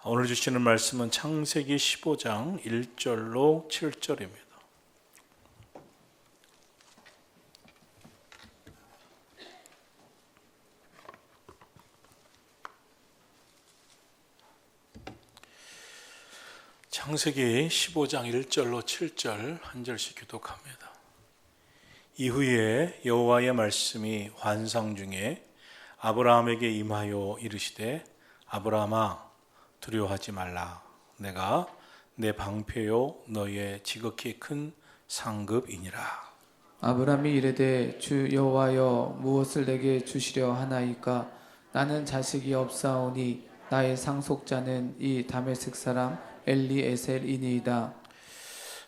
오늘 주시는 말씀은 창세기 15장 1절로 7절입니다. 창세기 15장 1절로 7절 한 절씩 교독합니다. 이후에 여호와의 말씀이 환상 중에 아브라함에게 임하여 이르시되 아브라함아 두려워하지 말라. 내가 내 방패요 너의 지극히 큰 상급이니라. 아브라함이 이르되 주 여호와여 무엇을 내게 주시려 하나이까? 나는 자식이 없사오니 나의 상속자는 이 다메섹 사람 엘리에셀이니이다.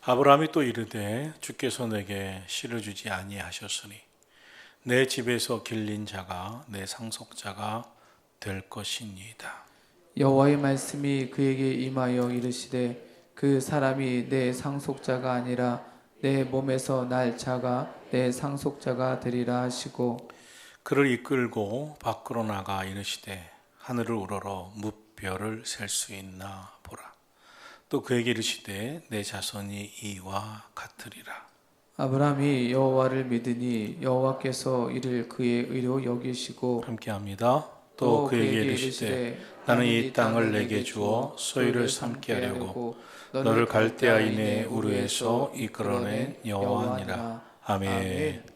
아브라함이 또 이르되 주께서 내게 씨를 주지 아니하셨으니 내 집에서 길린 자가 내 상속자가 될 것이니이다. 여호와의 말씀이 그에게 임하여 이르시되 그 사람이 내 상속자가 아니라 내 몸에서 날 자가 내 상속자가 되리라 하시고 그를 이끌고 밖으로 나가 이르시되 하늘을 우러러 무별을 셀 수 있나 보라. 또 그에게 이르시되 내 자손이 이와 같으리라. 아브라함이 여호와를 믿으니 여호와께서 이를 그의 의로 여기시고 함께합니다. 또 그에게 이르시되 나는 이 땅을 내게 주어 소유를 삼게 하려고 너를 갈대아인의 우르에서 이끌어낸 여호와니라. 아멘.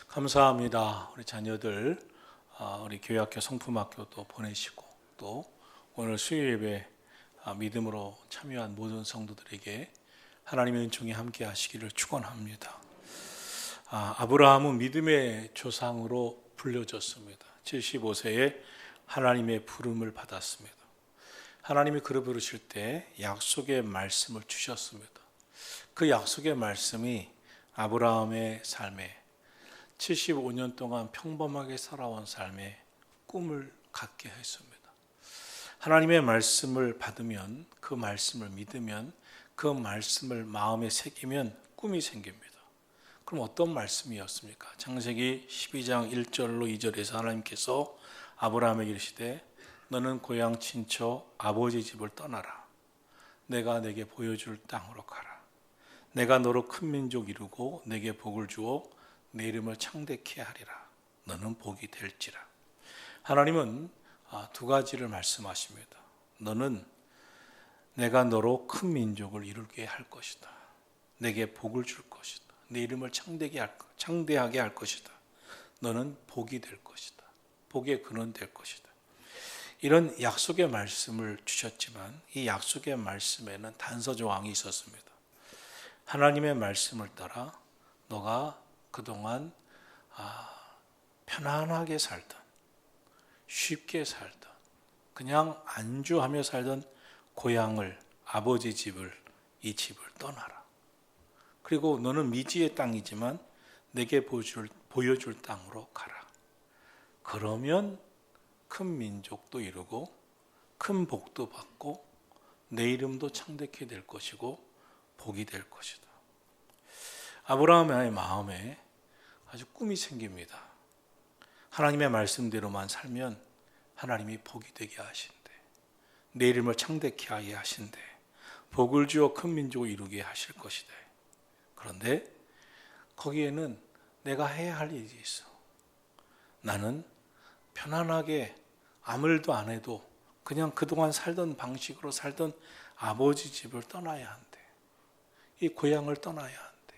감사합니다. 우리 자녀들 우리 교회학교 성품학교도 보내시고 또 오늘 수요 예배 믿음으로 참여한 모든 성도들에게 하나님의 은총이 함께 하시기를 축원합니다. 아브라함은 믿음의 조상으로 불려졌습니다. 75세에 하나님의 부름을 받았습니다. 하나님이 그를 부르실 때 약속의 말씀을 주셨습니다. 그 약속의 말씀이 아브라함의 삶에 75년 동안 평범하게 살아온 삶에 꿈을 갖게 했습니다. 하나님의 말씀을 받으면, 그 말씀을 믿으면, 그 말씀을 마음에 새기면 꿈이 생깁니다. 그럼 어떤 말씀이었습니까? 창세기 12장 1절로 2절에서 하나님께서 아브라함에게 이르시되 너는 고향 친척 아버지 집을 떠나라. 내가 내게 보여줄 땅으로 가라. 내가 너로 큰 민족 이루고 내게 복을 주어 내 이름을 창대케 하리라. 너는 복이 될지라. 하나님은 두 가지를 말씀하십니다. 너는 내가 너로 큰 민족을 이루게 할 것이다. 내게 복을 줄 것이다. 내 이름을 창대하게 할 것이다. 너는 복이 될 것이다. 복의 근원 될 것이다. 이런 약속의 말씀을 주셨지만 이 약속의 말씀에는 단서 조항이 있었습니다. 하나님의 말씀을 따라 너가 그동안 편안하게 살던, 쉽게 살던, 그냥 안주하며 살던 고향을, 아버지 집을, 이 집을 떠나라. 그리고 너는 미지의 땅이지만 내게 보여줄 땅으로 가라. 그러면 큰 민족도 이루고 큰 복도 받고 내 이름도 창대케 될 것이고 복이 될 것이다. 아브라함의 마음에 아주 꿈이 생깁니다. 하나님의 말씀대로만 살면 하나님이 복이 되게 하신대. 내 이름을 창대케 하게 하신대. 복을 주어 큰 민족을 이루게 하실 것이다. 그런데 거기에는 내가 해야 할 일이 있어. 나는 편안하게 아무 일도 안 해도 그냥 그동안 살던 방식으로 살던 아버지 집을 떠나야 한대. 이 고향을 떠나야 한대.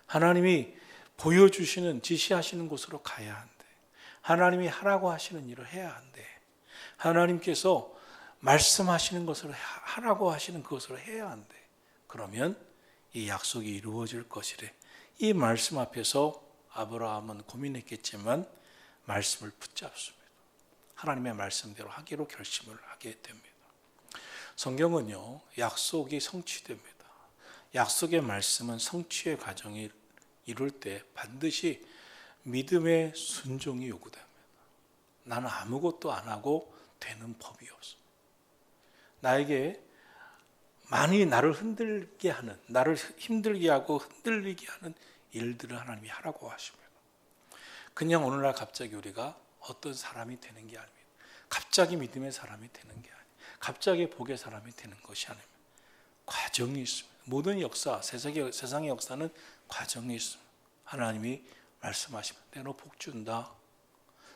하나님이 보여주시는, 지시하시는 곳으로 가야 한대. 하나님이 하라고 하시는 일을 해야 한대. 하나님께서 말씀하시는 것을 하라고 하시는 그것을 해야 한대. 그러면 이 약속이 이루어질 것이래. 이 말씀 앞에서 아브라함은 고민했겠지만 말씀을 붙잡습니다. 하나님의 말씀대로 하기로 결심을 하게 됩니다. 성경은요, 약속이 성취됩니다. 약속의 말씀은 성취의 과정이 이룰 때 반드시 믿음의 순종이 요구됩니다. 나는 아무것도 안 하고 되는 법이 없어. 나에게 많이 나를 흔들게 하는, 나를 힘들게 하고 흔들리게 하는 일들을 하나님이 하라고 하십니다. 그냥 어느 날 갑자기 우리가 어떤 사람이 되는 게 아닙니다. 갑자기 믿음의 사람이 되는 게 아니에요. 갑자기 복의 사람이 되는 것이 아닙니다. 과정이 있습니다. 모든 역사, 세상의 역사는 과정이 있습니다. 하나님이 말씀하시면 내가 너 복 준다.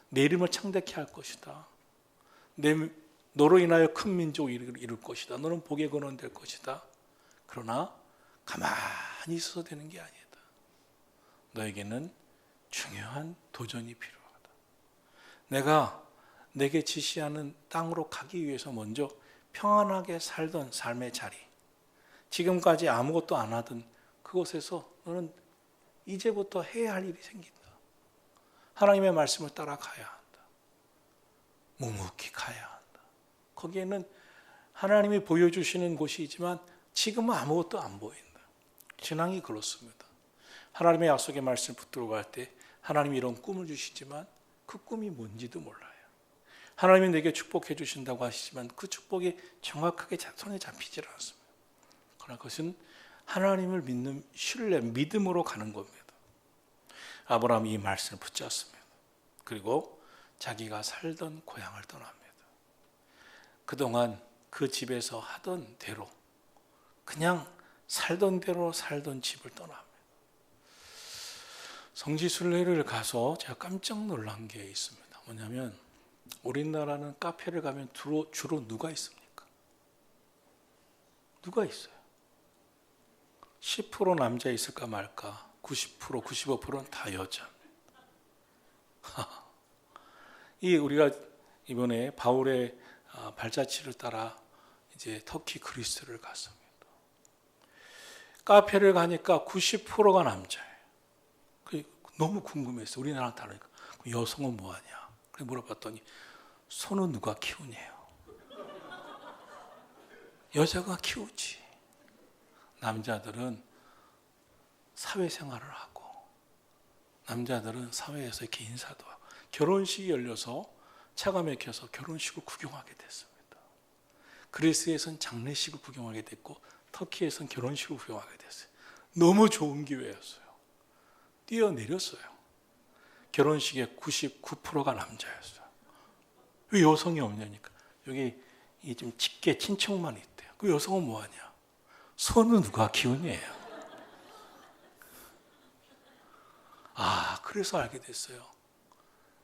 내 이름을 창대케 할 것이다. 너로 인하여 큰 민족을 이룰 것이다. 너는 복의 근원 될 것이다. 그러나 가만히 있어도 되는 게 아니다. 너에게는 중요한 도전이 필요하다. 내가 내게 지시하는 땅으로 가기 위해서 먼저 평안하게 살던 삶의 자리, 지금까지 아무것도 안 하던 그곳에서 너는 이제부터 해야 할 일이 생긴다. 하나님의 말씀을 따라가야 한다. 묵묵히 가야 한다. 거기에는 하나님이 보여주시는 곳이지만 지금은 아무것도 안 보인다. 신앙이 그렇습니다. 하나님의 약속의 말씀을 붙들어 갈 때 하나님이 이런 꿈을 주시지만 그 꿈이 뭔지도 몰라요. 하나님이 내게 축복해 주신다고 하시지만 그 축복이 정확하게 손에 잡히질 않습니다. 그러나 그것은 하나님을 믿는 신뢰, 믿음으로 가는 겁니다. 아브라함이 이 말씀을 붙잡습니다. 그리고 자기가 살던 고향을 떠납니다. 그동안 그 집에서 하던 대로 그냥 살던 대로 살던 집을 떠납니다. 성지순례를 가서 제가 깜짝 놀란 게 있습니다. 뭐냐면 우리나라는 카페를 가면 주로 누가 있습니까? 누가 있어요? 10% 남자 있을까 말까? 90%, 95%는 다 여자입니다. 우리가 이번에 바울의 발자취를 따라 이제 터키 그리스를 갔습니다. 카페를 가니까 90%가 남자예요. 너무 궁금했어요. 우리나라랑 다르니까. 여성은 뭐하냐? 그래서 물어봤더니 소는 누가 키우냐요? 여자가 키우지. 남자들은 사회생활을 하고 남자들은 사회에서 이렇게 인사도 하고 결혼식이 열려서 차가 막혀서 결혼식을 구경하게 됐습니다. 그리스에선 장례식을 구경하게 됐고 터키에선 결혼식을 구경하게 됐어요. 너무 좋은 기회였어요. 뛰어내렸어요. 결혼식의 99%가 남자였어요. 왜 여성이 없냐니까. 여기 좀 직계 친척만 있대요. 그 여성은 뭐하냐? 소는 누가 키우냐예요. 그래서 알게 됐어요.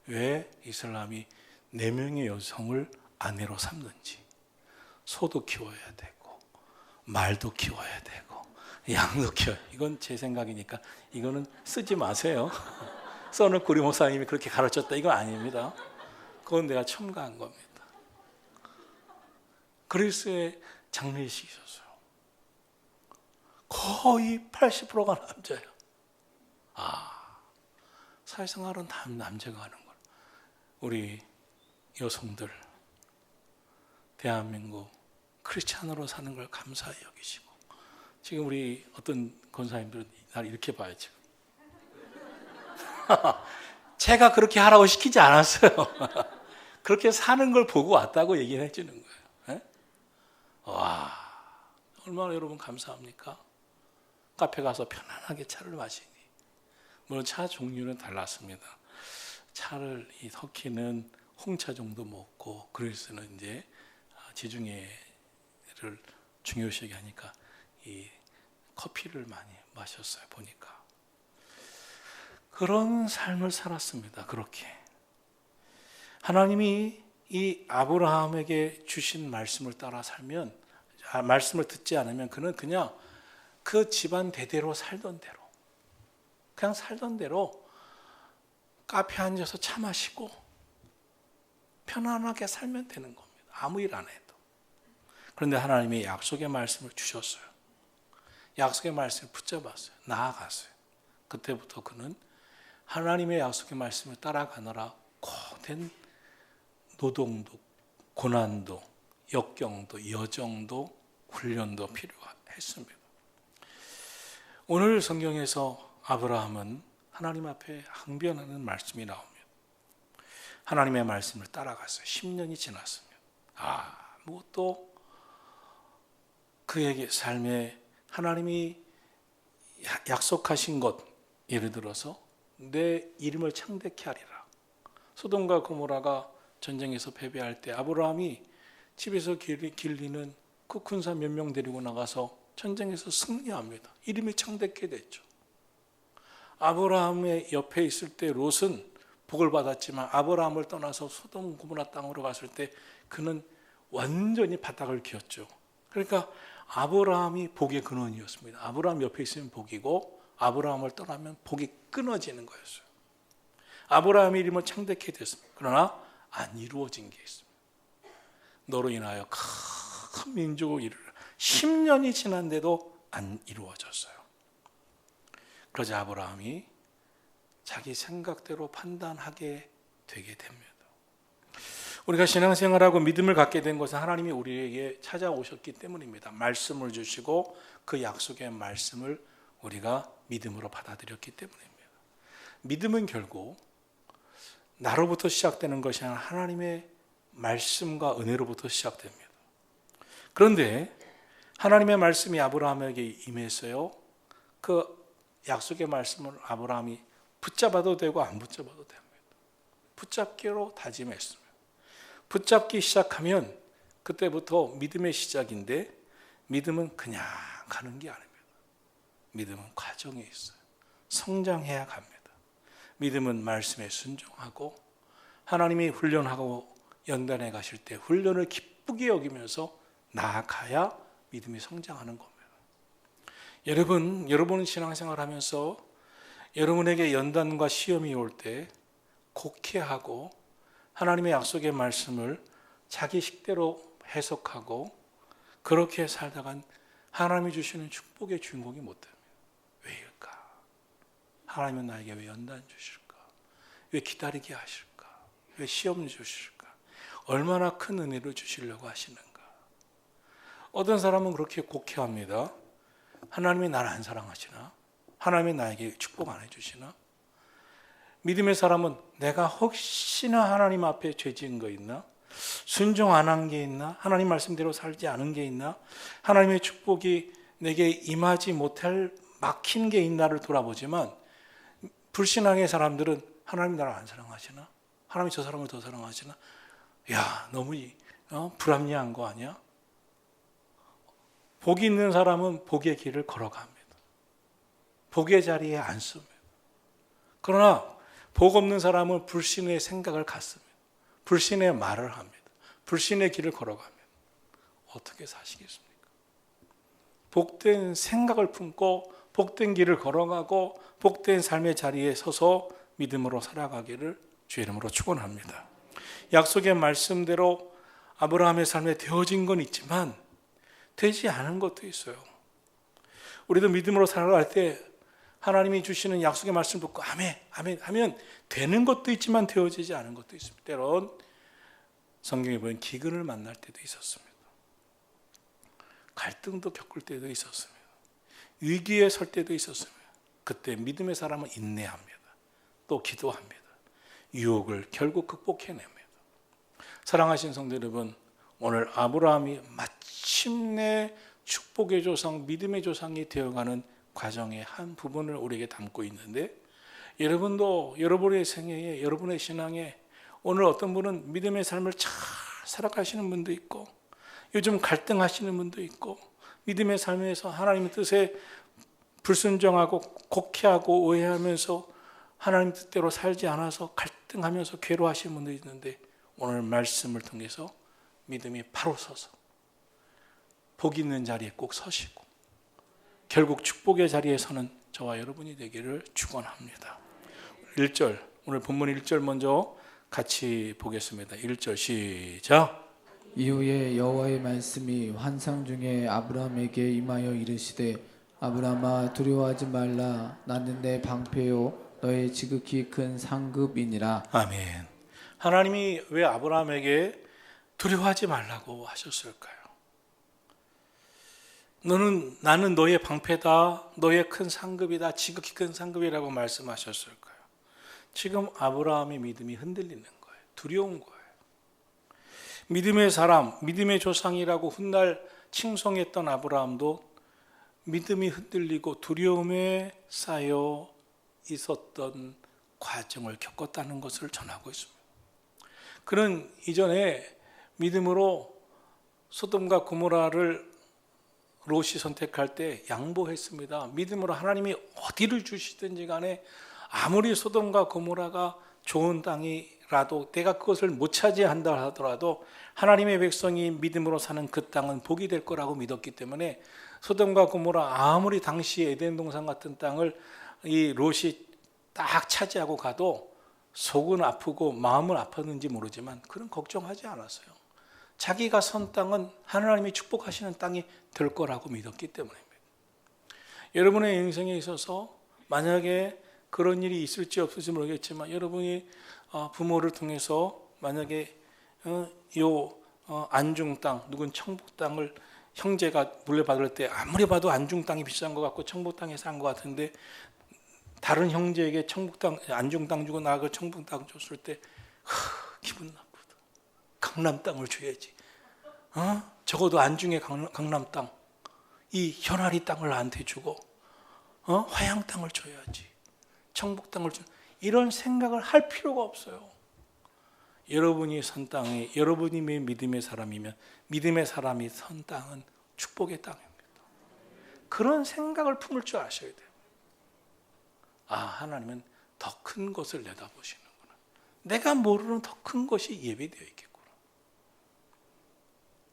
왜 이슬람이 4명의 여성을 아내로 삼는지. 소도 키워야 되고 말도 키워야 되고 양도 키워야. 이건 제 생각이니까 이거는 쓰지 마세요. 써놓고 우리 목사님이 그렇게 가르쳤다 이건 아닙니다. 그건 내가 첨가한 겁니다. 그리스에 장례식이 있었어요. 거의 80%가 남자예요. 사회생활은 다 남자가 하는 거예요. 우리 여성들 대한민국 크리스찬으로 사는 걸 감사히 여기시고 지금 우리 어떤 권사님들은 날 이렇게 봐요 지금. 제가 그렇게 하라고 시키지 않았어요. 그렇게 사는 걸 보고 왔다고 얘기를 해주는 거예요. 와, 얼마나 여러분 감사합니까? 카페 가서 편안하게 차를 마시니. 물론 차 종류는 달랐습니다. 이 터키는 홍차 정도 먹고 그리스는 이제 지중해를 중요시하게 하니까 이 커피를 많이 마셨어요. 보니까 그런 삶을 살았습니다. 그렇게 하나님이 이 아브라함에게 주신 말씀을 따라 살면, 말씀을 듣지 않으면 그는 그냥 그 집안 대대로 살던 대로 그냥 살던 대로 카페에 앉아서 차 마시고 편안하게 살면 되는 겁니다. 아무 일 안 해도. 그런데 하나님이 약속의 말씀을 주셨어요. 약속의 말씀을 붙잡았어요. 나아갔어요. 그때부터 그는 하나님의 약속의 말씀을 따라가느라 고된 노동도, 고난도, 역경도, 여정도, 훈련도 필요했습니다. 오늘 성경에서 아브라함은 하나님 앞에 항변하는 말씀이 나옵니다. 하나님의 말씀을 따라갔어요. 10년이 지났습니다. 아무것도 그에게 삶에 하나님이 약속하신 것, 예를 들어서 내 이름을 창대케 하리라. 소돔과 고모라가 전쟁에서 패배할 때 아브라함이 집에서 길리는 그 군사 몇 명 데리고 나가서 전쟁에서 승리합니다. 이름이 창대케 됐죠. 아브라함의 옆에 있을 때 롯은 복을 받았지만 아브라함을 떠나서 소돔 고모라 땅으로 갔을 때 그는 완전히 바닥을 기었죠. 그러니까 아브라함이 복의 근원이었습니다. 아브라함 옆에 있으면 복이고 아브라함을 떠나면 복이 끊어지는 거였어요. 아브라함의 이름은 창대케 됐습니다. 그러나 안 이루어진 게 있습니다. 너로 인하여 큰 민족을 이루라. 10년이 지난데도 안 이루어졌어요. 그러자 아브라함이 자기 생각대로 판단하게 되게 됩니다. 우리가 신앙생활하고 믿음을 갖게 된 것은 하나님이 우리에게 찾아오셨기 때문입니다. 말씀을 주시고 그 약속의 말씀을 우리가 믿음으로 받아들였기 때문입니다. 믿음은 결국 나로부터 시작되는 것이 아니라 하나님의 말씀과 은혜로부터 시작됩니다. 그런데 하나님의 말씀이 아브라함에게 임했어요. 그 약속의 말씀을 아브라함이 붙잡아도 되고 안 붙잡아도 됩니다. 붙잡기로 다짐했습니다. 붙잡기 시작하면 그때부터 믿음의 시작인데 믿음은 그냥 가는 게 아닙니다. 믿음은 과정이 있어요. 성장해야 갑니다. 믿음은 말씀에 순종하고 하나님이 훈련하고 연단해 가실 때 훈련을 기쁘게 여기면서 나아가야 믿음이 성장하는 겁니다. 여러분 신앙생활 하면서 여러분에게 연단과 시험이 올 때 곡해하고 하나님의 약속의 말씀을 자기 식대로 해석하고 그렇게 살다간 하나님이 주시는 축복의 주인공이 못 됩니다. 왜일까? 하나님은 나에게 왜 연단 주실까? 왜 기다리게 하실까? 왜 시험 주실까? 얼마나 큰 은혜를 주시려고 하시는가? 어떤 사람은 그렇게 곡해합니다. 하나님이 나를 안 사랑하시나? 하나님이 나에게 축복 안 해주시나? 믿음의 사람은 내가 혹시나 하나님 앞에 죄 지은 거 있나? 순종 안 한 게 있나? 하나님 말씀대로 살지 않은 게 있나? 하나님의 축복이 내게 임하지 못할 막힌 게 있나를 돌아보지만 불신앙의 사람들은 하나님 나를 안 사랑하시나? 하나님이 저 사람을 더 사랑하시나? 야, 너무 불합리한 거 아니야? 복이 있는 사람은 복의 길을 걸어갑니다. 복의 자리에 앉습니다. 그러나 복 없는 사람은 불신의 생각을 갖습니다. 불신의 말을 합니다. 불신의 길을 걸어갑니다. 어떻게 사시겠습니까? 복된 생각을 품고 복된 길을 걸어가고 복된 삶의 자리에 서서 믿음으로 살아가기를 주의 이름으로 축원합니다. 약속의 말씀대로 아브라함의 삶에 되어진 건 있지만 되지 않은 것도 있어요. 우리도 믿음으로 살아갈 때 하나님이 주시는 약속의 말씀 듣고 아멘, 아멘 하면 되는 것도 있지만 되어지지 않은 것도 있습니다. 때론 성경에 보면 기근을 만날 때도 있었습니다. 갈등도 겪을 때도 있었습니다. 위기에 설 때도 있었습니다. 그때 믿음의 사람은 인내합니다. 또 기도합니다. 유혹을 결국 극복해냅니다. 사랑하신 성도 여러분, 오늘 아브라함이 마침내 축복의 조상, 믿음의 조상이 되어가는 과정의 한 부분을 우리에게 담고 있는데 여러분도 여러분의 생애에 여러분의 신앙에 오늘 어떤 분은 믿음의 삶을 잘 살아가시는 분도 있고 요즘 갈등하시는 분도 있고 믿음의 삶에서 하나님의 뜻에 불순종하고 곡해하고 오해하면서 하나님 뜻대로 살지 않아서 갈등하면서 괴로워하시는 분도 있는데 오늘 말씀을 통해서 믿음이 바로 서서 복 있는 자리에 꼭 서시고 결국 축복의 자리에 서는 저와 여러분이 되기를 축원합니다. 1절, 오늘 본문 1절 먼저 같이 보겠습니다. 1절 시작. 이후에 여호와의 말씀이 환상 중에 아브라함에게 임하여 이르시되 아브라함아 두려워하지 말라 나는 내 방패요 너의 지극히 큰 상급이니라. 아멘. 하나님이 왜 아브라함에게 두려워하지 말라고 하셨을까요? 나는 너의 방패다, 너의 큰 상급이다, 지극히 큰 상급이라고 말씀하셨을까요? 지금 아브라함의 믿음이 흔들리는 거예요. 두려운 거예요. 믿음의 사람, 믿음의 조상이라고 훗날 칭송했던 아브라함도 믿음이 흔들리고 두려움에 쌓여 있었던 과정을 겪었다는 것을 전하고 있습니다. 그는 이전에 믿음으로 소돔과 고모라를 롯이 선택할 때 양보했습니다. 믿음으로 하나님이 어디를 주시든지 간에 아무리 소돔과 고모라가 좋은 땅이라도 내가 그것을 못 차지한다 하더라도 하나님의 백성이 믿음으로 사는 그 땅은 복이 될 거라고 믿었기 때문에 소돔과 고모라 아무리 당시 에덴 동산 같은 땅을 이 롯이 딱 차지하고 가도 속은 아프고 마음은 아팠는지 모르지만 그런 걱정하지 않았어요. 자기가 선 땅은 하나님이 축복하시는 땅이 될 거라고 믿었기 때문입니다. 여러분의 인생에 있어서 만약에 그런 일이 있을지 없을지 모르겠지만 여러분이 부모를 통해서 만약에 안중 땅, 누군 청북 땅을 형제가 물려받을 때 아무리 봐도 안중 땅이 비싼 것 같고 청북 땅이 싼 것 같은데 다른 형제에게 청북 땅, 안중 땅 주고 나가 청북 땅 줬을 때 기분 나쁘다. 강남 땅을 줘야지. 적어도 안중의 강남 땅, 이 현아리 땅을 나한테 주고 화양 땅을 줘야지. 청북 땅을 줘. 이런 생각을 할 필요가 없어요. 여러분이 선 땅에 여러분이 믿음의 사람이면 믿음의 사람이 선 땅은 축복의 땅입니다. 그런 생각을 품을 줄 아셔야 돼요. 하나님은 더 큰 것을 내다보시는구나. 내가 모르는 더 큰 것이 예비되어 있겠구나.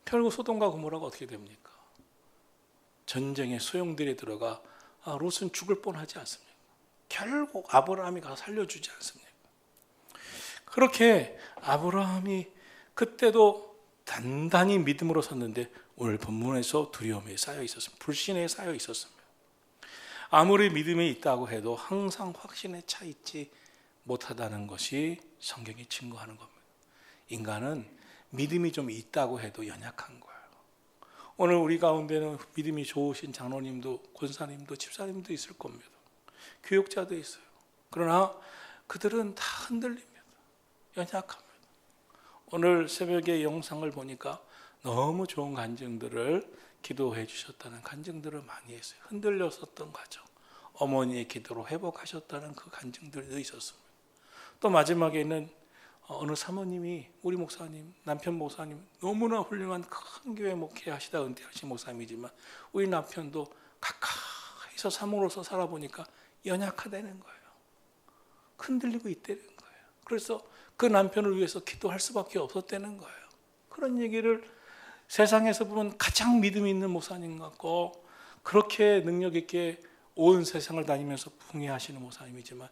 결국 소돔과 고모라가 어떻게 됩니까? 전쟁의 소용들이 들어가 롯은 죽을 뻔하지 않습니까? 결국 아브라함이 가서 살려주지 않습니까? 그렇게 아브라함이 그때도 단단히 믿음으로 섰는데 오늘 본문에서 두려움에 쌓여 있었습니다. 불신에 쌓여 있었습니다. 아무리 믿음이 있다고 해도 항상 확신에 차 있지 못하다는 것이 성경이 증거하는 겁니다. 인간은 믿음이 좀 있다고 해도 연약한 거예요. 오늘 우리 가운데는 믿음이 좋으신 장로님도 권사님도 집사님도 있을 겁니다. 교육자도 있어요. 그러나 그들은 다 흔들립니다. 연약합니다. 오늘 새벽에 영상을 보니까 너무 좋은 간증들을 기도해 주셨다는 간증들을 많이 했어요. 흔들렸었던 과정, 어머니의 기도로 회복하셨다는 그 간증들도 있었습니다. 또 마지막에는 어느 사모님이 우리 목사님, 남편 목사님 너무나 훌륭한 큰 교회 목회하시다 은퇴하신 목사님이지만 우리 남편도 가까이서 사모로서 살아보니까 연약하다는 거예요. 흔들리고 있다는 거예요. 그래서 그 남편을 위해서 기도할 수밖에 없었다는 거예요. 그런 얘기를 세상에서 보면 가장 믿음 있는 목사님 같고 그렇게 능력 있게 온 세상을 다니면서 풍요하시는 목사님이지만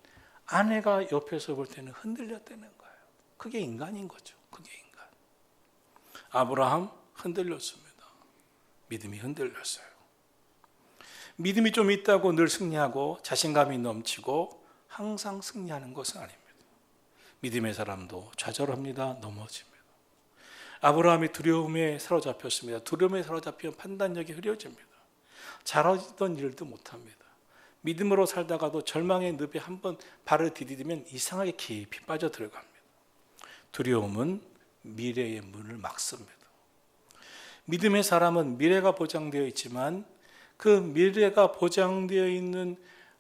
아내가 옆에서 볼 때는 흔들렸다는 거예요. 그게 인간인 거죠. 그게 인간. 아브라함 흔들렸습니다. 믿음이 흔들렸어요. 믿음이 좀 있다고 늘 승리하고 자신감이 넘치고 항상 승리하는 것은 아닙니다. 믿음의 사람도 좌절합니다. 넘어집니다. 아브라함이 두려움에 사로잡혔습니다. 두려움에 사로잡히면 판단력이 흐려집니다. 잘하던 일도 못합니다. 믿음으로 살다가도 절망의 늪에 한번 발을 디디면 이상하게 깊이 빠져 들어갑니다. 두려움은 미래의 문을 막습니다. 믿음의 사람은 미래가 보장되어 있지만 그 미래가 보장되어 있는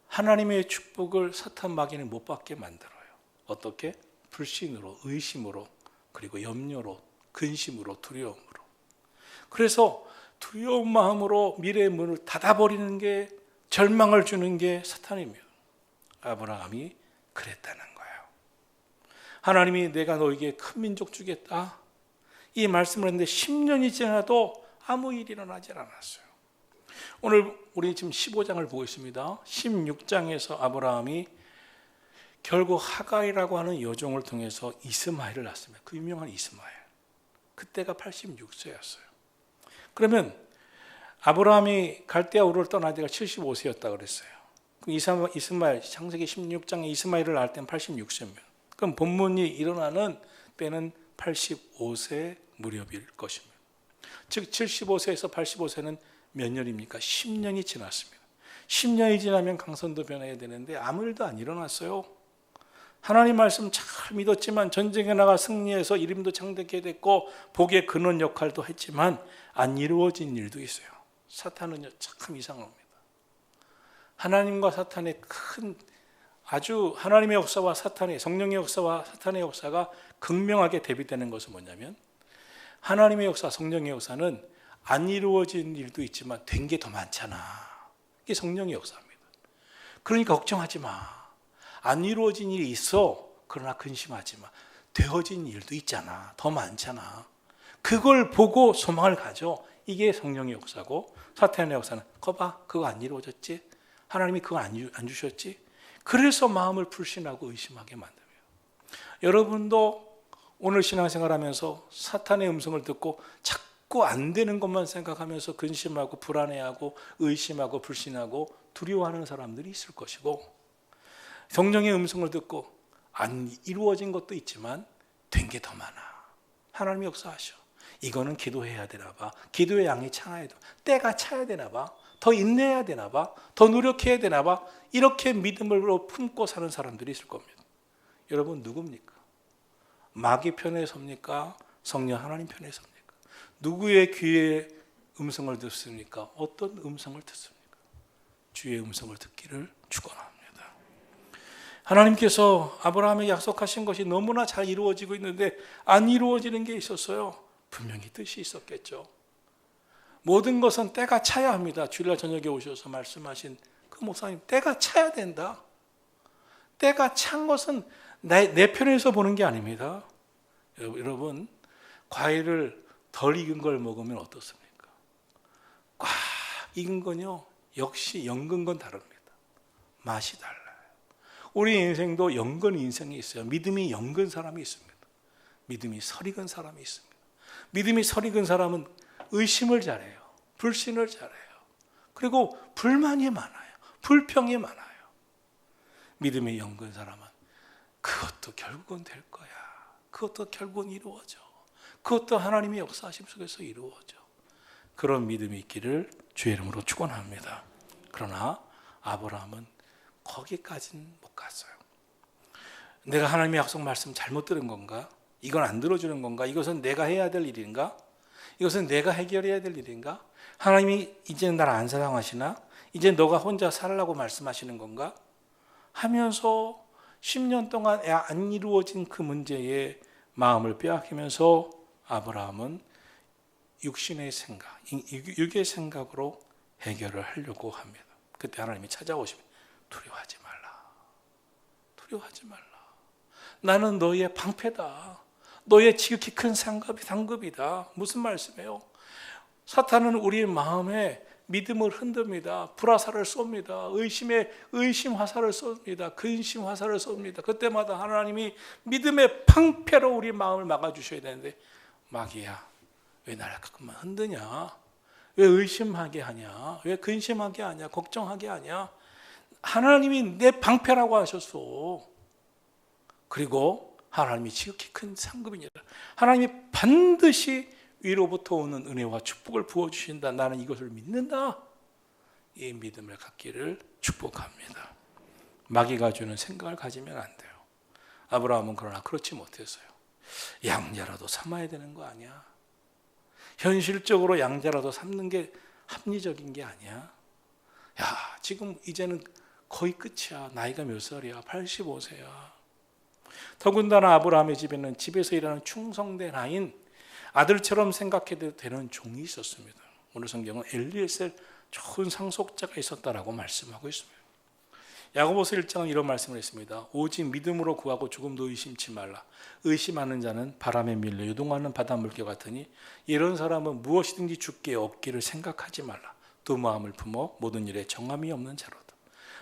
하나님의 축복을 사탄 마귀는 못 받게 만들어요. 어떻게? 불신으로, 의심으로, 그리고 염려로, 근심으로, 두려움으로. 그래서 두려운 마음으로 미래의 문을 닫아버리는 게, 절망을 주는 게 사탄입니다. 아브라함이 그랬다는 거예요. 하나님이 내가 너에게 큰 민족 주겠다, 이 말씀을 했는데 10년이 지나도 아무 일이 일어나지 않았어요. 오늘 우리 지금 15장을 보고 있습니다. 16장에서 아브라함이 결국 하가이라고 하는 여종을 통해서 이스마엘을 낳습니다. 그 유명한 이스마엘. 그때가 86세였어요. 그러면 아브라함이 갈대아 우르를 떠날 때가 75세였다고 그랬어요. 이스마엘, 창세기 16장에 이스마엘을 낳을 때는 86세입니다. 그럼 본문이 일어나는 때는 85세 무렵일 것입니다. 즉 75세에서 85세는 몇 년입니까? 10년이 지났습니다. 10년이 지나면 강선도 변해야 되는데 아무 일도 안 일어났어요. 하나님 말씀 잘 믿었지만 전쟁에 나가 승리해서 이름도 창대케 됐고 복의 근원 역할도 했지만 안 이루어진 일도 있어요. 사탄은 참 이상합니다. 하나님과 사탄의 큰, 아주 하나님의 역사와 사탄의, 성령의 역사와 사탄의 역사가 극명하게 대비되는 것은 뭐냐면 하나님의 역사, 성령의 역사는 안 이루어진 일도 있지만 된 게 더 많잖아. 이게 성령의 역사입니다. 그러니까 걱정하지 마. 안 이루어진 일이 있어. 그러나 근심하지 마. 되어진 일도 있잖아. 더 많잖아. 그걸 보고 소망을 가져. 이게 성령의 역사고, 사탄의 역사는 거봐, 그거 안 이루어졌지? 하나님이 그거 안 주셨지? 그래서 마음을 불신하고 의심하게 만듭니다. 여러분도 오늘 신앙생활하면서 사탄의 음성을 듣고 자꾸 안 되는 것만 생각하면서 근심하고 불안해하고 의심하고 불신하고 두려워하는 사람들이 있을 것이고, 성령의 음성을 듣고 안 이루어진 것도 있지만 된 게 더 많아. 하나님이 역사하셔. 이거는 기도해야 되나 봐. 기도의 양이 차야 돼. 때가 차야 되나 봐. 더 인내해야 되나 봐. 더 노력해야 되나 봐. 이렇게 믿음을 품고 사는 사람들이 있을 겁니다. 여러분 누굽니까? 마귀 편에 섭니까? 성령 하나님 편에 섭니까? 누구의 귀에 음성을 듣습니까? 어떤 음성을 듣습니까? 주의 음성을 듣기를 축원합니다. 하나님께서 아브라함에게 약속하신 것이 너무나 잘 이루어지고 있는데 안 이루어지는 게 있었어요. 분명히 뜻이 있었겠죠. 모든 것은 때가 차야 합니다. 주일날 저녁에 오셔서 말씀하신 그 목사님, 때가 차야 된다. 때가 찬 것은 내 편에서 보는 게 아닙니다. 여러분, 과일을 덜 익은 걸 먹으면 어떻습니까? 꽉 익은 건요, 역시 연근 건 다릅니다. 맛이 달라요. 우리 인생도 연근 인생이 있어요. 믿음이 연근 사람이 있습니다. 믿음이 설익은 사람이 있습니다. 믿음이 설익은 사람은 의심을 잘해요. 불신을 잘해요. 그리고 불만이 많아요. 불평이 많아요. 믿음이 연근 사람은 그것도 결국은 될 거야. 그것도 결국은 이루어져. 그것도 하나님의 역사하심 속에서 이루어져. 그런 믿음이 있기를 주의 이름으로 축원합니다. 그러나 아브라함은 거기까지는 못 갔어요. 내가 하나님의 약속 말씀 잘못 들은 건가? 이건 안 들어주는 건가? 이것은 내가 해야 될 일인가? 이것은 내가 해결해야 될 일인가? 하나님이 이제는 나를 안 사랑하시나? 이제 너가 혼자 살라고 말씀하시는 건가? 하면서 10년 동안 안 이루어진 그 문제에 마음을 빼앗기면서 아브라함은 육신의 생각, 육의 생각으로 해결을 하려고 합니다. 그때 하나님이 찾아오시면 두려워하지 말라. 두려워하지 말라. 나는 너의 방패다. 너의 지극히 큰 상급이다. 무슨 말씀이에요? 사탄은 우리의 마음에 믿음을 흔듭니다. 불화살을 쏩니다. 의심 화살을 쏩니다. 근심 화살을 쏩니다. 그때마다 하나님이 믿음의 방패로 우리 마음을 막아주셔야 되는데, 마귀야, 왜 나를 가끔만 흔드냐? 왜 의심하게 하냐? 왜 근심하게 하냐? 걱정하게 하냐? 하나님이 내 방패라고 하셨어. 그리고 하나님이 지극히 큰 상급이니라. 하나님이 반드시 위로부터 오는 은혜와 축복을 부어주신다. 나는 이것을 믿는다. 이 믿음을 갖기를 축복합니다. 마귀가 주는 생각을 가지면 안 돼요. 아브라함은 그러나 그렇지 못했어요. 양자라도 삼아야 되는 거 아니야? 현실적으로 양자라도 삼는 게 합리적인 게 아니야? 야, 지금 이제는 거의 끝이야. 나이가 몇 살이야? 85세야. 더군다나 아브라함의 집에는 집에서 일하는 충성된 아인, 아들처럼 생각해도 되는 종이 있었습니다. 오늘 성경은 엘리에셀 좋은 상속자가 있었다라고 말씀하고 있습니다. 야고보서 1장은 이런 말씀을 했습니다. 오직 믿음으로 구하고 조금도 의심치 말라. 의심하는 자는 바람에 밀려 요동하는 바닷물개 같으니 이런 사람은 무엇이든지 주께 얻기를 생각하지 말라. 두 마음을 품어 모든 일에 정함이 없는 자로다.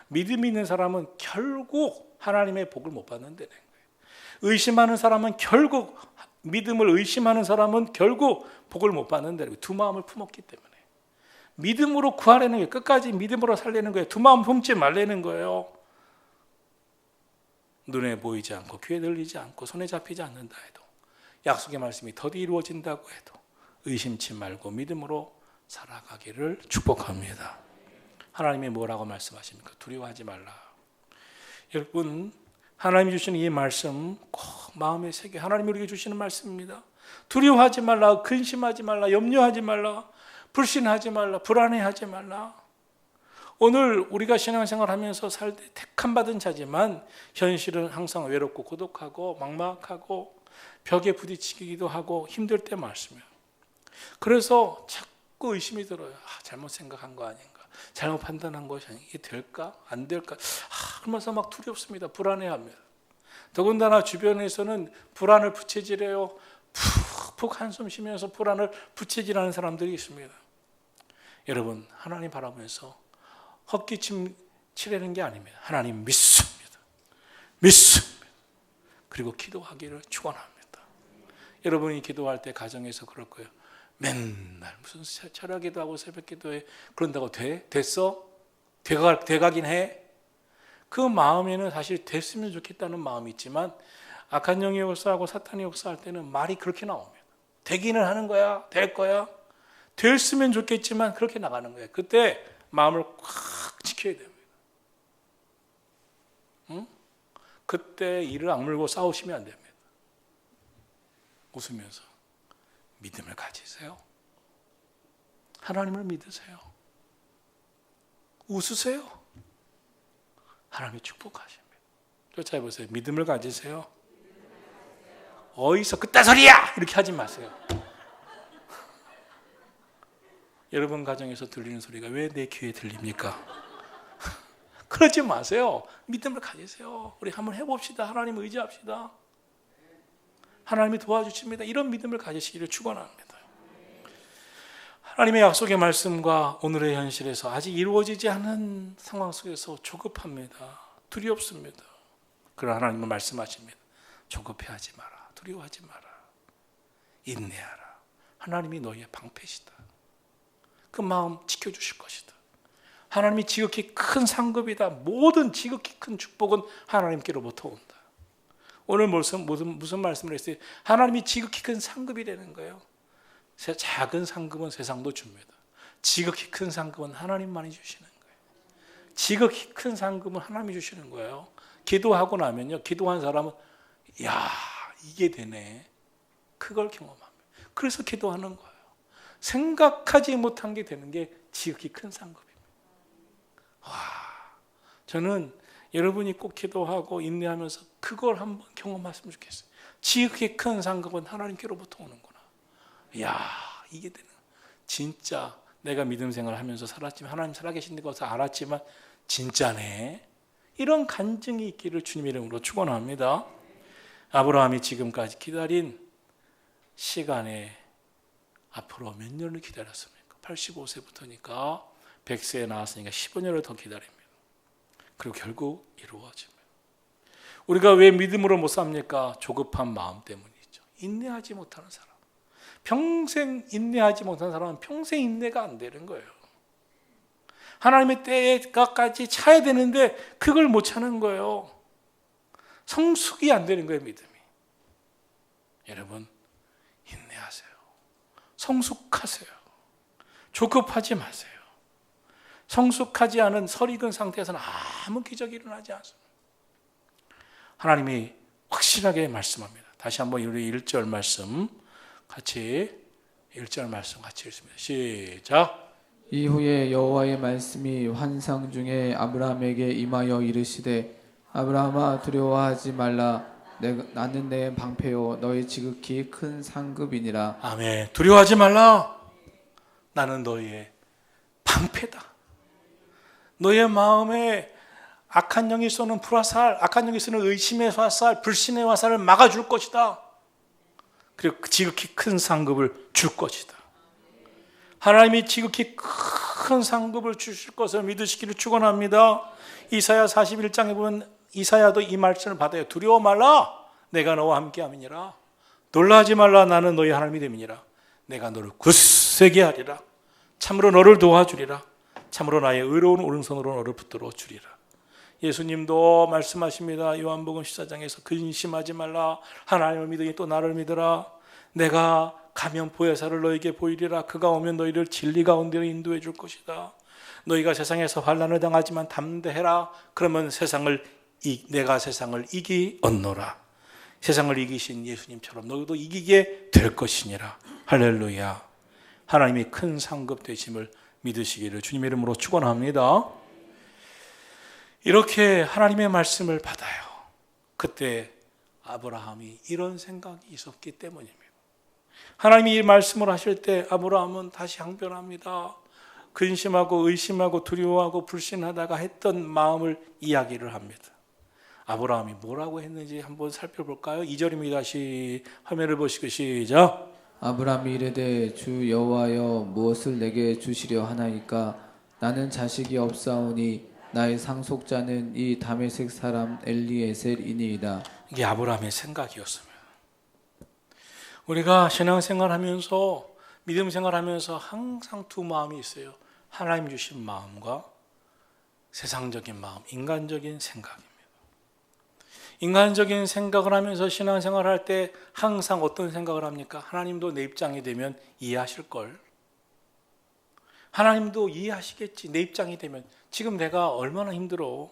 믿음이 있는 사람은 결국 하나님의 복을 못 받는다는 거예요. 의심하는 사람은 결국, 믿음을 의심하는 사람은 결국 복을 못 받는다는 거예요. 두 마음을 품었기 때문에. 믿음으로 구하려는 거예요. 끝까지 믿음으로 살려는 거예요. 두 마음 품지 말라는 거예요. 눈에 보이지 않고 귀에 들리지 않고 손에 잡히지 않는다 해도, 약속의 말씀이 더디 이루어진다고 해도 의심치 말고 믿음으로 살아가기를 축복합니다. 하나님이 뭐라고 말씀하십니까? 두려워하지 말라. 여러분, 하나님이 주시는 이 말씀 꼭 마음에 새겨. 하나님이 우리에게 주시는 말씀입니다. 두려워하지 말라, 근심하지 말라, 염려하지 말라, 불신하지 말라, 불안해하지 말라. 오늘 우리가 신앙생활하면서 살 때 택함받은 자지만 현실은 항상 외롭고 고독하고 막막하고 벽에 부딪히기도 하고 힘들 때 많습니다. 그래서 자꾸 의심이 들어요. 잘못 생각한 거 아닌가? 잘못 판단한 것이 아닌가? 이게 될까? 안 될까? 그러면서 막 두렵습니다. 불안해합니다. 더군다나 주변에서는 불안을 부채질해요. 푹푹 한숨 쉬면서 불안을 부채질하는 사람들이 있습니다. 여러분, 하나님 바라보면서 헛기침 치려는 게 아닙니다. 하나님 믿습니다. 믿습니다. 그리고 기도하기를 축원합니다. 여러분이 기도할 때 가정에서 그럴 거예요. 맨날 무슨 철야 기도하고 새벽 기도해. 그런다고 돼? 됐어? 돼가긴 해? 그 마음에는 사실 됐으면 좋겠다는 마음이 있지만 악한 영이 역사하고 사탄이 역사할 때는 말이 그렇게 나옵니다. 되기는 하는 거야. 될 거야. 됐으면 좋겠지만 그렇게 나가는 거예요. 그때 마음을 꽉 지켜야 됩니다. 응? 그때 이를 악물고 싸우시면 안 됩니다. 웃으면서 믿음을 가지세요. 하나님을 믿으세요. 웃으세요. 하나님이 축복하십니다. 쫓아보세요. 믿음을 가지세요. 어디서 그딴 소리야! 이렇게 하지 마세요. 여러분 가정에서 들리는 소리가 왜 내 귀에 들립니까? 그러지 마세요. 믿음을 가지세요. 우리 한번 해봅시다. 하나님 의지합시다. 하나님이 도와주십니다. 이런 믿음을 가지시기를 축원합니다. 하나님의 약속의 말씀과 오늘의 현실에서 아직 이루어지지 않은 상황 속에서 조급합니다. 두렵습니다. 그러나 하나님은 말씀하십니다. 조급해하지 마라. 두려워하지 마라. 인내하라. 하나님이 너희의 방패시다. 그 마음 지켜주실 것이다. 하나님이 지극히 큰 상급이다. 모든 지극히 큰 축복은 하나님께로부터 온다. 오늘 무슨 말씀을 했어요? 하나님이 지극히 큰 상급이라는 거예요. 작은 상급은 세상도 줍니다. 지극히 큰 상급은 하나님만이 주시는 거예요. 지극히 큰 상급은 하나님이 주시는 거예요. 기도하고 나면요, 기도한 사람은 야, 이게 되네. 그걸 경험합니다. 그래서 기도하는 거예요. 생각하지 못한 게 되는 게 지극히 큰 상급입니다. 저는 여러분이 꼭 기도하고 인내하면서 그걸 한번 경험했으면 좋겠어요. 지극히 큰 상급은 하나님께로부터 오는구나. 이야, 이게 되는. 진짜 내가 믿음 생활을 하면서 살았지만 하나님 살아계신 것을 알았지만 진짜네. 이런 간증이 있기를 주님 이름으로 축원합니다. 아브라함이 지금까지 기다린 시간에 앞으로 몇 년을 기다렸습니까? 85세부터니까 100세에 나왔으니까 15년을 더 기다립니다. 그리고 결국 이루어집니다. 우리가 왜 믿음으로 못 삽니까? 조급한 마음 때문이죠. 인내하지 못하는 사람. 평생 인내하지 못하는 사람은 평생 인내가 안 되는 거예요. 하나님의 때까지 차야 되는데 그걸 못 차는 거예요. 성숙이 안 되는 거예요, 믿음이. 여러분, 인내하세요. 성숙하세요. 조급하지 마세요. 성숙하지 않은 설익은 상태에서는 아무 기적이 일어나지 않습니다. 하나님이 확실하게 말씀합니다. 다시 한번 우리 1절 말씀 같이 읽습니다. 시작. 이후에 여호와의 말씀이 환상 중에 아브라함에게 임하여 이르시되 아브라함아 두려워하지 말라 나는 내 방패요 너희 지극히 큰 상급이니라. 아멘. 두려워하지 말라. 나는 너희의 방패다. 너의 마음에 악한 영이 쏘는 불화살, 악한 영이 쏘는 의심의 화살, 불신의 화살을 막아줄 것이다. 그리고 지극히 큰 상급을 줄 것이다. 하나님이 지극히 큰 상급을 주실 것을 믿으시기를 축원합니다. 이사야 41장에 보면 이사야도 이 말씀을 받아요. 두려워 말라. 내가 너와 함께 함이니라. 놀라지 말라. 나는 너희 하나님이 됨이니라. 내가 너를 굳세게 하리라. 참으로 너를 도와주리라. 참으로 나의 의로운 오른손으로 너를 붙들어 주리라. 예수님도 말씀하십니다. 요한복음 14장에서 근심하지 말라. 하나님을 믿으니 또 나를 믿으라. 내가 가면 보혜사를 너에게 보이리라. 그가 오면 너희를 진리 가운데로 인도해 줄 것이다. 너희가 세상에서 환난을 당하지만 담대해라. 그러면 내가 세상을 이기었노라. 세상을 이기신 예수님처럼 너희도 이기게 될 것이니라. 할렐루야. 하나님이 큰 상급 되심을 믿으시기를 주님 이름으로 축원합니다. 이렇게 하나님의 말씀을 받아요. 그때 아브라함이 이런 생각이 있었기 때문입니다. 하나님이 이 말씀을 하실 때 아브라함은 다시 항변합니다. 근심하고 의심하고 두려워하고 불신하다가 했던 마음을 이야기를 합니다. 아브라함이 뭐라고 했는지 한번 살펴볼까요? 2절입니다. 화면을 보시고 시작. 아브라함이 이르되 주 여호와여 무엇을 내게 주시려 하나이까 나는 자식이 없사오니 나의 상속자는 이 다메섹 사람 엘리에셀이니이다. 이게 아브라함의 생각이었습니다. 우리가 신앙생활하면서 믿음 생활하면서 항상 두 마음이 있어요. 하나님 주신 마음과 세상적인 마음, 인간적인 생각입니다. 인간적인 생각을 하면서 신앙생활을 할 때 항상 어떤 생각을 합니까? 하나님도 내 입장이 되면 이해하실 걸. 하나님도 이해하시겠지. 내 입장이 되면. 지금 내가 얼마나 힘들어.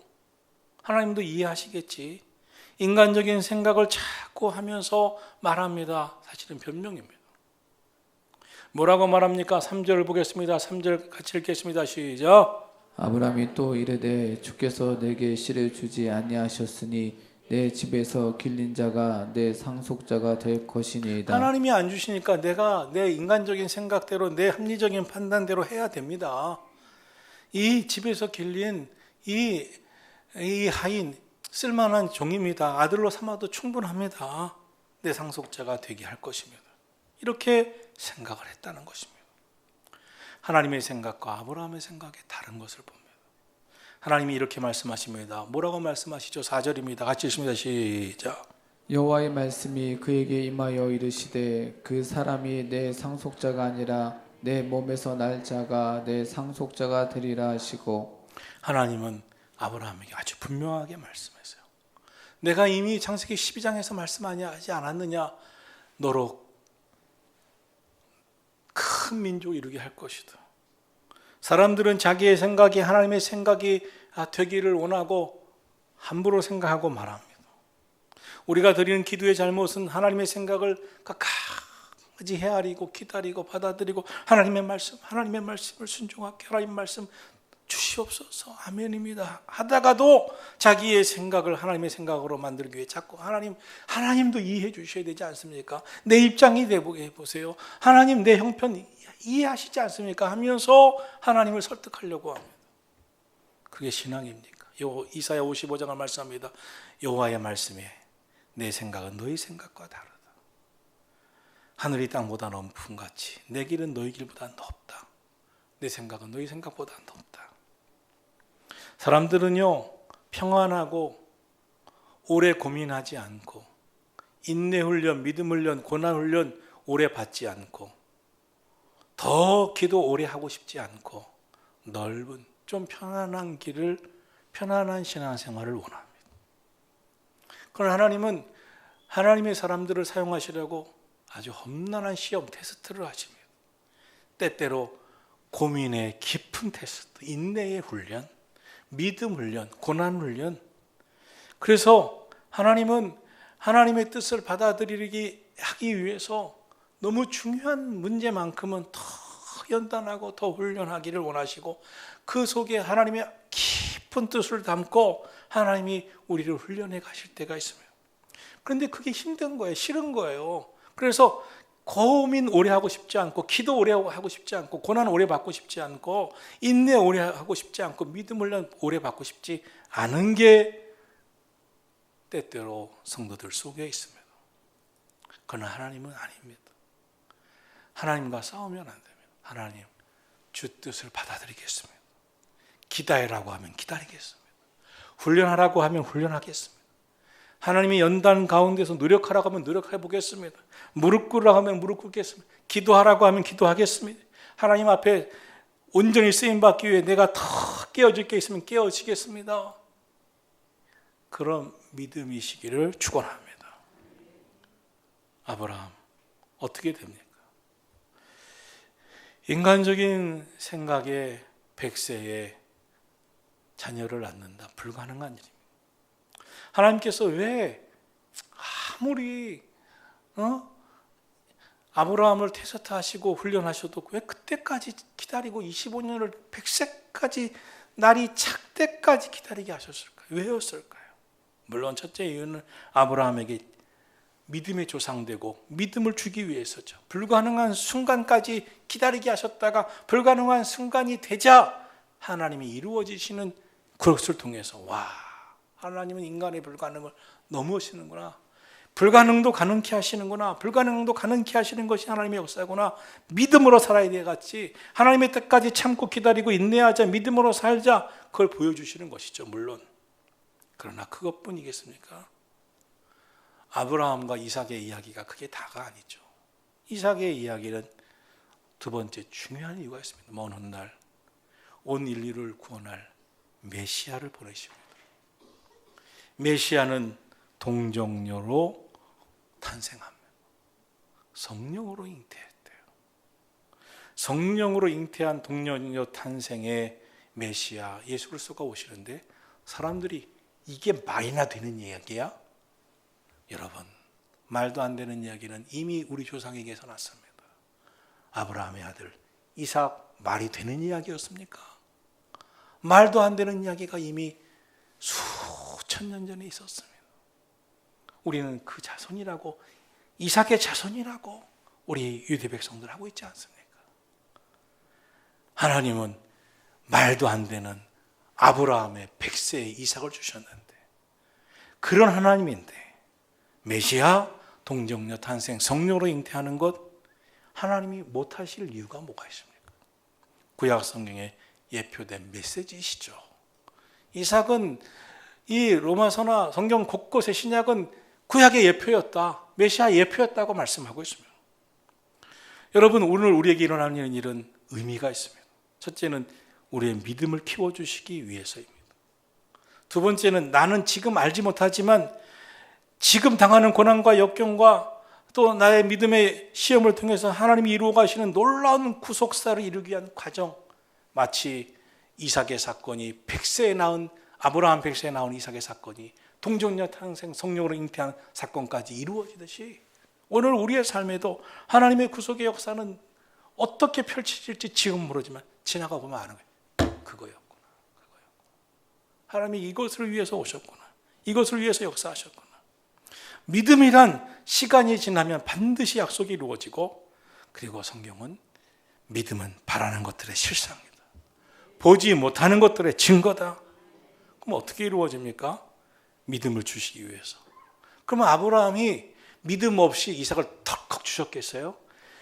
하나님도 이해하시겠지. 인간적인 생각을 자꾸 하면서 말합니다. 사실은 변명입니다. 뭐라고 말합니까? 3절 보겠습니다. 3절 같이 읽겠습니다. 시작. 아브라함이 또 이르되 주께서 내게 씨를 주지 아니하셨으니 내 집에서 길린 자가 내 상속자가 될 것이니이다. 하나님이 안 주시니까 내가 내 인간적인 생각대로 내 합리적인 판단대로 해야 됩니다. 이 집에서 길린 이 하인 쓸만한 종입니다. 아들로 삼아도 충분합니다. 내 상속자가 되게 할 것입니다. 이렇게 생각을 했다는 것입니다. 하나님의 생각과 아브라함의 생각이 다른 것을 봅니다. 하나님이 이렇게 말씀하십니다. 뭐라고 말씀하시죠? 4절입니다. 같이 읽습니다. 시작. 여호와의 말씀이 그에게 임하여 이르시되 그 사람이 내 상속자가 아니라 내 몸에서 날 자가 내 상속자가 되리라 하시고. 하나님은 아브라함에게 아주 분명하게 말씀했어요. 내가 이미 창세기 12장에서 말씀하지 않았느냐? 너로 큰 민족을 이루게 할 것이다. 사람들은 자기의 생각이 하나님의 생각이 되기를 원하고 함부로 생각하고 말합니다. 우리가 드리는 기도의 잘못은 하나님의 생각을 끝까지 헤아리고 기다리고 받아들이고 하나님의 말씀을 순종하게 하나님 말씀 주시옵소서 아멘입니다 하다가도 자기의 생각을 하나님의 생각으로 만들기 위해 자꾸 하나님도 이해해 주셔야 되지 않습니까? 내 입장이 되게 보세요. 하나님 내 형편 이해하시지 않습니까? 하면서 하나님을 설득하려고 합니다. 그게 신앙입니까? 이사야 55장을 말씀합니다. 여호와의 말씀에 내 생각은 너희 생각과 다르다. 하늘이 땅보다 높은 같이 내 길은 너희 길보다 높다. 내 생각은 너희 생각보다 높다. 사람들은요 평안하고 오래 고민하지 않고 인내 훈련, 믿음 훈련, 고난 훈련 오래 받지 않고 더 기도 오래 하고 싶지 않고 넓은 좀 편안한 길을 편안한 신앙생활을 원합니다. 그러나 하나님은 하나님의 사람들을 사용하시려고 아주 험난한 시험 테스트를 하십니다. 때때로 고민의 깊은 테스트, 인내의 훈련, 믿음 훈련, 고난 훈련. 그래서 하나님은 하나님의 뜻을 받아들이기 하기 위해서 너무 중요한 문제만큼은 더 연단하고 더 훈련하기를 원하시고 그 속에 하나님의 깊은 뜻을 담고 하나님이 우리를 훈련해 가실 때가 있습니다. 그런데 그게 힘든 거예요. 싫은 거예요. 그래서 고민 오래 하고 싶지 않고 기도 오래 하고 싶지 않고 고난 오래 받고 싶지 않고 인내 오래 하고 싶지 않고 믿음 훈련 오래 받고 싶지 않은 게 때때로 성도들 속에 있습니다. 그러나 하나님은 아닙니다. 하나님과 싸우면 안 됩니다. 하나님 주 뜻을 받아들이겠습니다. 기다리라고 하면 기다리겠습니다. 훈련하라고 하면 훈련하겠습니다. 하나님이 연단 가운데서 노력하라고 하면 노력해 보겠습니다. 무릎 꿇으라고 하면 무릎 꿇겠습니다. 기도하라고 하면 기도하겠습니다. 하나님 앞에 온전히 쓰임받기 위해 내가 더 깨어질 게 있으면 깨어지겠습니다. 그런 믿음이시기를 축원합니다. 아브라함 어떻게 됩니까? 인간적인 생각에 100세에 자녀를 낳는다. 불가능한 일입니다. 하나님께서 왜 아무리 아브라함을 테스트하시고 훈련하셔도 왜 그때까지 기다리고 25년을 100세까지 날이 찰 때까지 기다리게 하셨을까요? 왜였을까요? 물론 첫째 이유는 아브라함에게 믿음의 조상되고 믿음을 주기 위해서죠. 불가능한 순간까지 기다리게 하셨다가 불가능한 순간이 되자 하나님이 이루어지시는 그것을 통해서 와, 하나님은 인간의 불가능을 넘으시는구나. 불가능도 가능케 하시는구나. 불가능도 가능케 하시는 것이 하나님의 역사구나. 믿음으로 살아야 되겠지. 하나님의 때까지 참고 기다리고 인내하자. 믿음으로 살자. 그걸 보여주시는 것이죠. 물론. 그러나 그것뿐이겠습니까? 아브라함과 이삭의 이야기가 그게 다가 아니죠. 이삭의 이야기는 두 번째 중요한 이유가 있습니다. 먼 훗날 온 인류를 구원할 메시아를 보내십니다. 메시아는 동정녀로 탄생합니다. 성령으로 잉태했대요. 성령으로 잉태한 동정녀 탄생의 메시아 예수 그리스도가 오시는데 사람들이 이게 말이나 되는 이야기야? 여러분, 말도 안 되는 이야기는 이미 우리 조상에게서 났습니다. 아브라함의 아들 이삭 말이 되는 이야기였습니까? 말도 안 되는 이야기가 이미 수천 년 전에 있었습니다. 우리는 그 자손이라고, 이삭의 자손이라고 우리 유대 백성들 하고 있지 않습니까? 하나님은 말도 안 되는 아브라함의 100세의 이삭을 주셨는데, 그런 하나님인데 메시아, 동정녀 탄생, 성령으로 잉태하는 것 하나님이 못하실 이유가 뭐가 있습니까? 구약 성경에 예표된 메시지이시죠. 이삭은 이 로마서나 성경 곳곳의 신약은 구약의 예표였다, 메시아 예표였다고 말씀하고 있습니다. 여러분, 오늘 우리에게 일어나는 일은 의미가 있습니다. 첫째는 우리의 믿음을 키워주시기 위해서입니다. 두 번째는 나는 지금 알지 못하지만 지금 당하는 고난과 역경과 또 나의 믿음의 시험을 통해서 하나님이 이루어 가시는 놀라운 구속사를 이루기 위한 과정, 마치 이삭의 사건이 100세에 낳은 아브라함 100세에 나온 이삭의 사건이 동정녀 탄생 성령으로 잉태한 사건까지 이루어지듯이 오늘 우리의 삶에도 하나님의 구속의 역사는 어떻게 펼쳐질지 지금 모르지만 지나가 보면 아는 거예요. 그거였구나. 하나님이 이것을 위해서 오셨구나. 이것을 위해서 역사하셨구나. 믿음이란 시간이 지나면 반드시 약속이 이루어지고, 그리고 성경은 믿음은 바라는 것들의 실상이다, 보지 못하는 것들의 증거다. 그럼 어떻게 이루어집니까? 믿음을 주시기 위해서. 그러면 아브라함이 믿음 없이 이삭을 덜컥 주셨겠어요?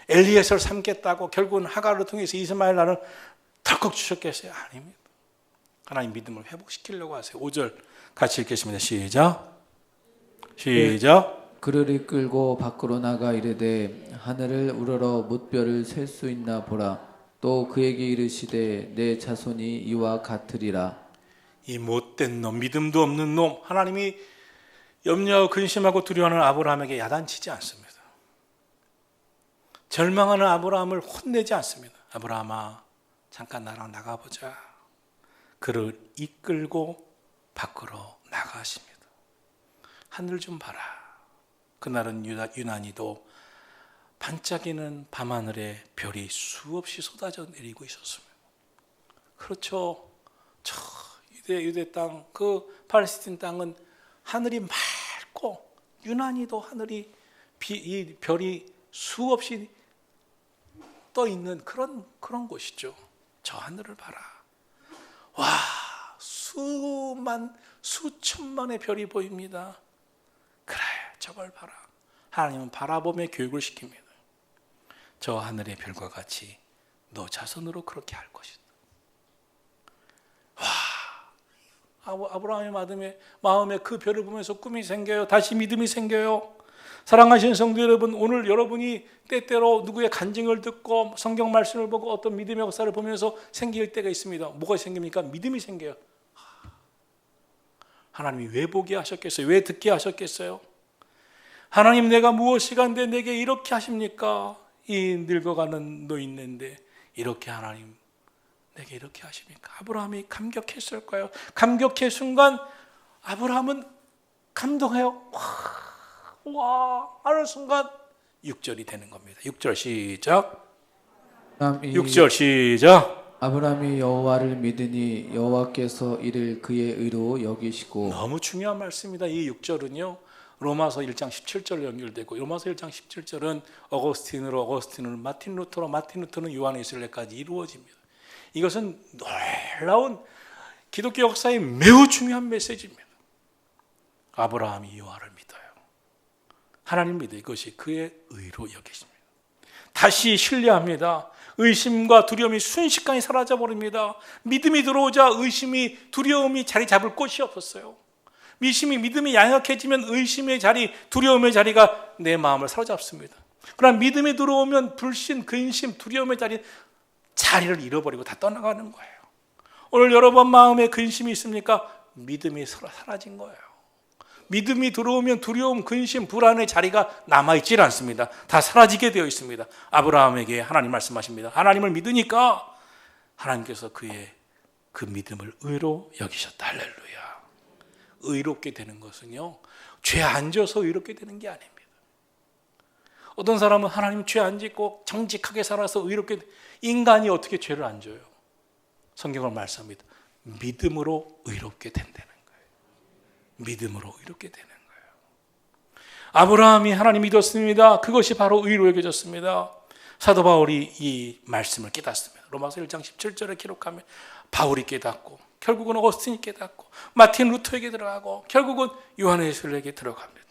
엘리에서를 삼겠다고 결국은 하갈을 통해서 이스마엘 나를 덜컥 주셨겠어요? 아닙니다. 하나님 믿음을 회복시키려고 하세요. 5절 같이 읽겠습니다. 시작. 그를 이끌고 밖으로 나가 이르되 하늘을 우러러 뭇별을 셀 수 있나 보라. 또 그에게 이르시되 내 자손이 이와 같으리라. 이 못된 놈, 믿음도 없는 놈, 하나님이 염려하고 근심하고 두려워하는 아브라함에게 야단치지 않습니다. 절망하는 아브라함을 혼내지 않습니다. 아브라함아, 잠깐 나랑 나가보자. 그를 이끌고 밖으로 나가십니다. 하늘 좀 봐라. 그날은 유난히도 반짝이는 밤하늘에 별이 수없이 쏟아져 내리고 있었습니다. 그렇죠. 저 유대 땅, 그 팔레스틴 땅은 하늘이 맑고 유난히도 하늘이 이 별이 수없이 떠 있는 그런 곳이죠. 저 하늘을 봐라. 와, 수천만의 별이 보입니다. 그래, 저걸 봐라. 하나님은 바라보며 교육을 시킵니다. 저 하늘의 별과 같이 너 자손으로 그렇게 할 것이다. 와, 아브라함의 마음에 그 별을 보면서 꿈이 생겨요. 다시 믿음이 생겨요. 사랑하시는 성도 여러분, 오늘 여러분이 때때로 누구의 간증을 듣고 성경 말씀을 보고 어떤 믿음의 역사를 보면서 생길 때가 있습니다. 뭐가 생깁니까? 믿음이 생겨요. 하나님이 왜 보게 하셨겠어요? 왜 듣게 하셨겠어요? 하나님, 내가 무엇이간데 내게 이렇게 하십니까? 이 늙어가는 노인네인데 이렇게 하나님 내게 이렇게 하십니까? 아브라함이 감격했을까요? 감격의 순간 아브라함은 감동해요. 와 하는 순간 6절이 되는 겁니다. 6절 시작. 6절 시작. 아브라함이 여호와를 믿으니 여호와께서 이를 그의 의로 여기시고. 너무 중요한 말씀입니다. 이 6절은요, 로마서 1장 17절 연결되고 로마서 1장 17절은 어거스틴으로 마틴 루터는 요한 웨슬레까지 이루어집니다. 이것은 놀라운 기독교 역사의 매우 중요한 메시지입니다. 아브라함이 여호와를 믿어요. 하나님 믿어 이것이 그의 의로 여기십니다. 다시 신뢰합니다. 의심과 두려움이 순식간에 사라져버립니다. 믿음이 들어오자 의심이 두려움이 자리 잡을 곳이 없었어요. 믿음이 양약해지면 의심의 자리, 두려움의 자리가 내 마음을 사로잡습니다. 그러나 믿음이 들어오면 불신, 근심, 두려움의 자리를 잃어버리고 다 떠나가는 거예요. 오늘 여러분 마음에 근심이 있습니까? 믿음이 사라진 거예요. 믿음이 들어오면 두려움, 근심, 불안의 자리가 남아있질 않습니다. 다 사라지게 되어 있습니다. 아브라함에게 하나님 말씀하십니다. 하나님을 믿으니까 하나님께서 그의 그 믿음을 의로 여기셨다. 할렐루야. 의롭게 되는 것은요, 죄 안 져서 의롭게 되는 게 아닙니다. 어떤 사람은 하나님 죄 안 짓고 정직하게 살아서 의롭게, 인간이 어떻게 죄를 안 져요? 성경을 말씀합니다. 믿음으로 의롭게 된다는 거예요. 믿음으로 의롭게 되는 거예요. 아브라함이 하나님 믿었습니다. 그것이 바로 의로 여겨졌습니다. 사도 바울이 이 말씀을 깨닫습니다. 로마서 1장 17절에 기록하면 바울이 깨닫고 결국은 어거스틴이 깨닫고 마틴 루터에게 들어가고 결국은 요한 웨슬레에게 들어갑니다.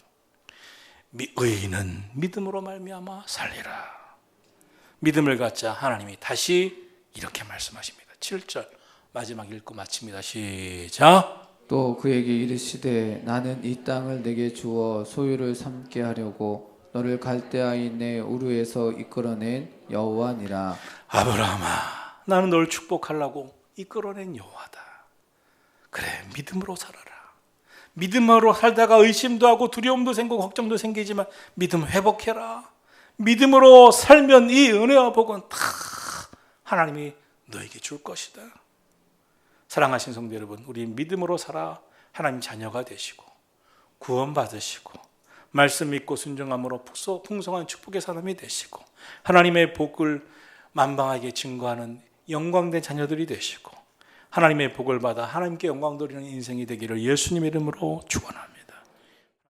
의인은 믿음으로 말미암아 살리라. 믿음을 갖자 하나님이 다시 이렇게 말씀하십니다. 7절 마지막 읽고 마칩니다. 시작. 또 그에게 이르시되 나는 이 땅을 내게 주어 소유를 삼게 하려고 너를 갈대아에 있는 우르에서 이끌어낸 여호와니라. 아브라함아, 나는 널 축복하려고 이끌어낸 여호와다. 그래, 믿음으로 살아라. 믿음으로 살다가 의심도 하고 두려움도 생기고 걱정도 생기지만 믿음 회복해라. 믿음으로 살면 이 은혜와 복은 다 하나님이 너에게 줄 것이다. 사랑하신 성도 여러분, 우리 믿음으로 살아 하나님 자녀가 되시고 구원받으시고 말씀 믿고 순종함으로 풍성한 축복의 사람이 되시고 하나님의 복을 만방하게 증거하는 영광된 자녀들이 되시고 하나님의 복을 받아 하나님께 영광 돌리는 인생이 되기를 예수님의 이름으로 축원합니다.